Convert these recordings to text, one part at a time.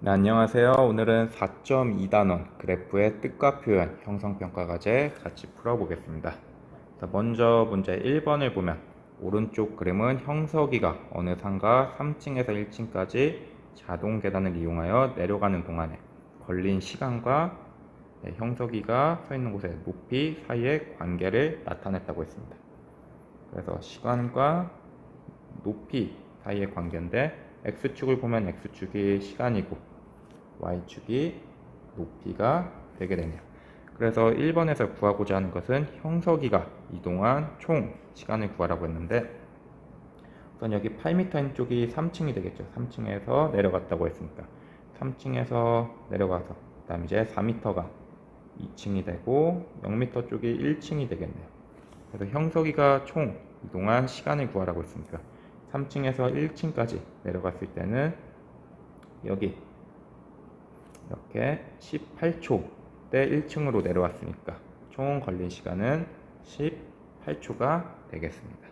네, 안녕하세요. 오늘은 4.2단원 그래프의 뜻과 표현 형성평가 과제 같이 풀어보겠습니다. 자, 먼저 문제 1번을 보면 오른쪽 그림은 형석이가 어느 상가 3층에서 1층까지 자동 계단을 이용하여 내려가는 동안에 걸린 시간과 형석이가 서 있는 곳의 높이 사이의 관계를 나타냈다고 했습니다. 그래서 시간과 높이 사이의 관계인데 X축을 보면 X축이 시간이고 Y축이 높이가 되게 되네요. 그래서 1번에서 구하고자 하는 것은 형석이가 이동한 총 시간을 구하라고 했는데 우선 여기 8m인 쪽이 3층이 되겠죠. 3층에서 내려갔다고 했으니까 3층에서 내려가서 그 다음 이제 4m가 2층이 되고 0m 쪽이 1층이 되겠네요. 그래서 형석이가 총 이동한 시간을 구하라고 했으니까 3층에서 1층까지 내려갔을 때는 여기 이렇게 18초 때 1층으로 내려왔으니까 총 걸린 시간은 18초가 되겠습니다.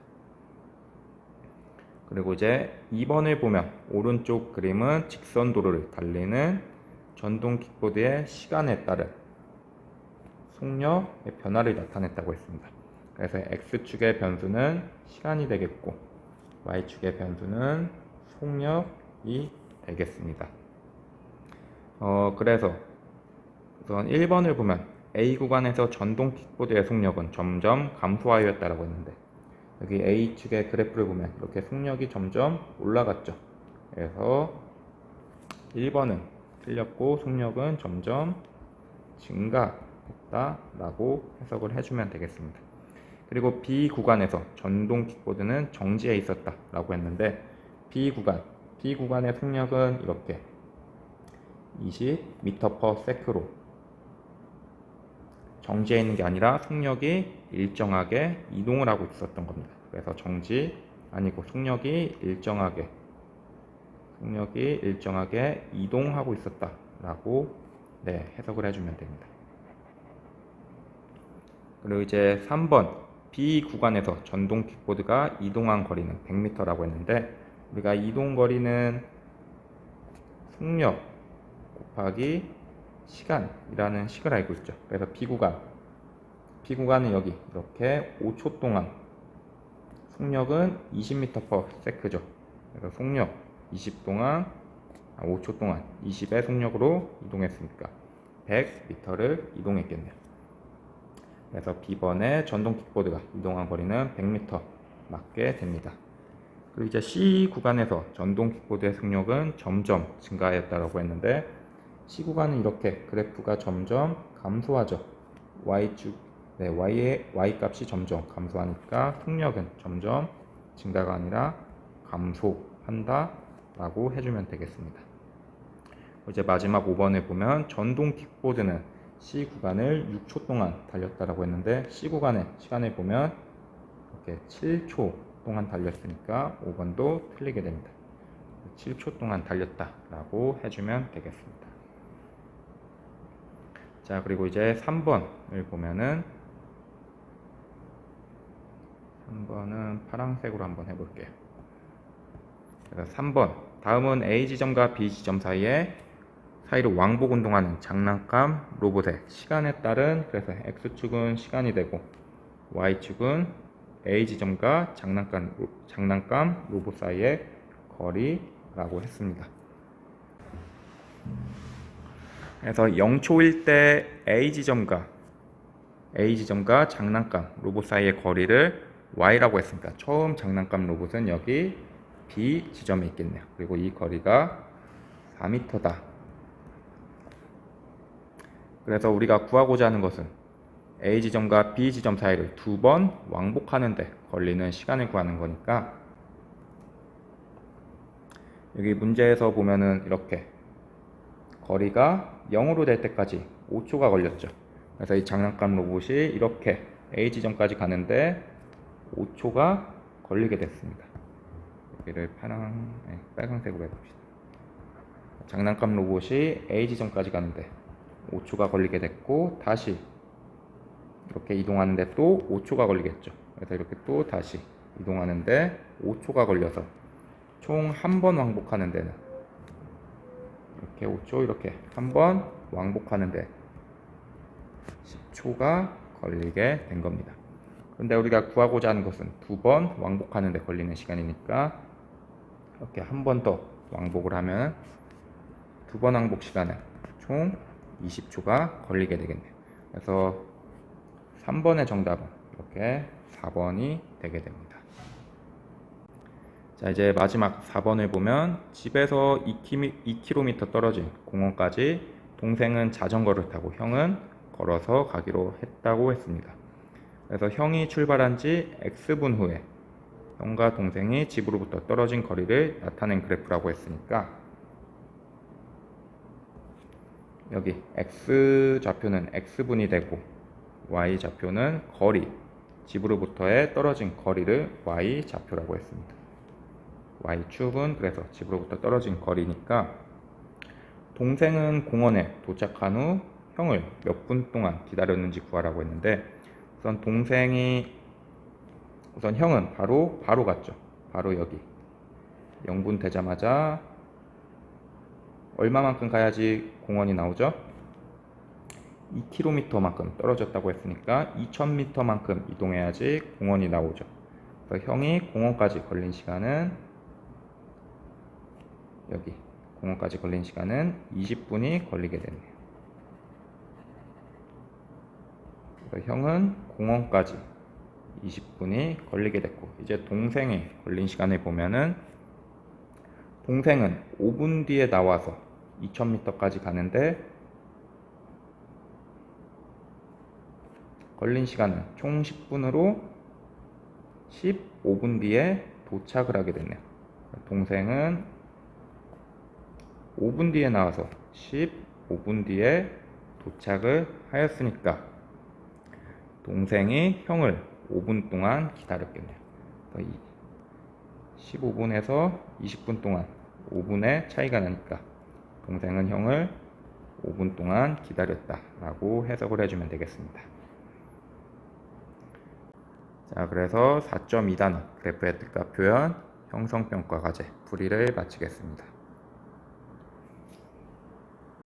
그리고 이제 2번을 보면 오른쪽 그림은 직선 도로를 달리는 전동 킥보드의 시간에 따른 속력의 변화를 나타냈다고 했습니다. 그래서 X축의 변수는 시간이 되겠고 Y축의 변수는 속력이 되겠습니다. 그래서 우선 1번을 보면 A 구간에서 전동 킥보드의 속력은 점점 감소하였다라고 했는데 여기 A축의 그래프를 보면 이렇게 속력이 점점 올라갔죠. 그래서 1번은 틀렸고 속력은 점점 증가했다라고 해석을 해주면 되겠습니다. 그리고 B 구간에서 전동 킥보드는 정지해 있었다라고 했는데 B 구간의 속력은 이렇게 20m/s로 정지해 있는 게 아니라 속력이 일정하게 이동을 하고 있었던 겁니다. 그래서 정지 아니고 속력이 일정하게 이동하고 있었다라고 해석을 해주면 됩니다. 그리고 이제 3번 B 구간에서 전동 킥보드가 이동한 거리는 100m라고 했는데 우리가 이동 거리는 속력 곱하기 시간이라는 식을 알고 있죠. 그래서 B구간은 여기 이렇게 5초 동안 속력은 20m/s죠. 그래서 속력 5초 동안 20의 속력으로 이동했으니까 100m를 이동했겠네요. 그래서 B번의 전동 킥보드가 이동한 거리는 100m 맞게 됩니다. 그리고 이제 C 구간에서 전동 킥보드의 속력은 점점 증가했다고 했는데 C 구간은 이렇게 그래프가 점점 감소하죠. Y의 Y 값이 점점 감소하니까 속력은 점점 증가가 아니라 감소한다 라고 해주면 되겠습니다. 이제 마지막 5번에 보면 전동 킥보드는 C 구간을 6초 동안 달렸다라고 했는데 C 구간의 시간을 보면 이렇게 7초 동안 달렸으니까 5번도 틀리게 됩니다. 7초 동안 달렸다라고 해주면 되겠습니다. 자, 그리고 이제 3번을 보면은 3번은 파란색으로 한번 해볼게요. 그래서 3번 다음은 A 지점과 B 지점 사이로 왕복 운동하는 장난감 로봇의 시간에 따른 그래서 X축은 시간이 되고 Y축은 A 지점과 장난감 로봇 사이의 거리라고 했습니다. 그래서 0초일 때 A 지점과 장난감 로봇 사이의 거리를 Y라고 했으니까 처음 장난감 로봇은 여기 B 지점에 있겠네요. 그리고 이 거리가 4m다. 그래서 우리가 구하고자 하는 것은 A 지점과 B 지점 사이를 2번 왕복하는데 걸리는 시간을 구하는 거니까 여기 문제에서 보면은 이렇게 거리가 0으로 될 때까지 5초가 걸렸죠. 그래서 이 장난감 로봇이 이렇게 A 지점까지 가는데 5초가 걸리게 됐습니다. 여기를 빨간색으로 해봅시다. 장난감 로봇이 A 지점까지 가는데 5초가 걸리게 됐고 다시 이렇게 이동하는데 또 5초가 걸리겠죠. 그래서 이렇게 또 다시 이동하는데 5초가 걸려서 총 한 번 왕복하는 데는 이렇게 5초 이렇게 한 번 왕복하는데 10초가 걸리게 된 겁니다. 근데 우리가 구하고자 하는 것은 두 번 왕복하는데 걸리는 시간이니까 이렇게 한 번 더 왕복을 하면 두 번 왕복 시간은 총 20초가 걸리게 되겠네요. 그래서 3번의 정답은 이렇게 4번이 되게 됩니다. 자, 이제 마지막 4번을 보면 집에서 2km 떨어진 공원까지 동생은 자전거를 타고 형은 걸어서 가기로 했다고 했습니다. 그래서 형이 출발한 지 X분 후에 형과 동생이 집으로부터 떨어진 거리를 나타낸 그래프라고 했으니까 여기 X 좌표는 X분이 되고 Y 좌표는 거리, 집으로부터의 떨어진 거리를 Y 좌표라고 했습니다. Y축은 그래서 집으로부터 떨어진 거리니까 동생은 공원에 도착한 후 형을 몇 분 동안 기다렸는지 구하라고 했는데 우선 형은 바로 갔죠. 바로 여기 0분 되자마자 얼마만큼 가야지 공원이 나오죠? 2km만큼 떨어졌다고 했으니까 2000m만큼 이동해야지 공원이 나오죠. 그래서 형이 공원까지 걸린 시간은 여기 공원까지 걸린 시간은 20분이 걸리게 됐네요. 그래서 형은 공원까지 20분이 걸리게 됐고 이제 동생이 걸린 시간을 보면은 동생은 5분 뒤에 나와서 2000m까지 가는데 걸린 시간은 총 10분으로 15분 뒤에 도착을 하게 됐네요. 동생은 5분 뒤에 나와서 15분 뒤에 도착을 하였으니까 동생이 형을 5분 동안 기다렸겠네요. 15분에서 20분 동안 5분의 차이가 나니까 동생은 형을 5분 동안 기다렸다 라고 해석을 해주면 되겠습니다. 자, 그래서 4.2단원 그래프의 뜻과 표현 형성평가 과제 풀이를 마치겠습니다.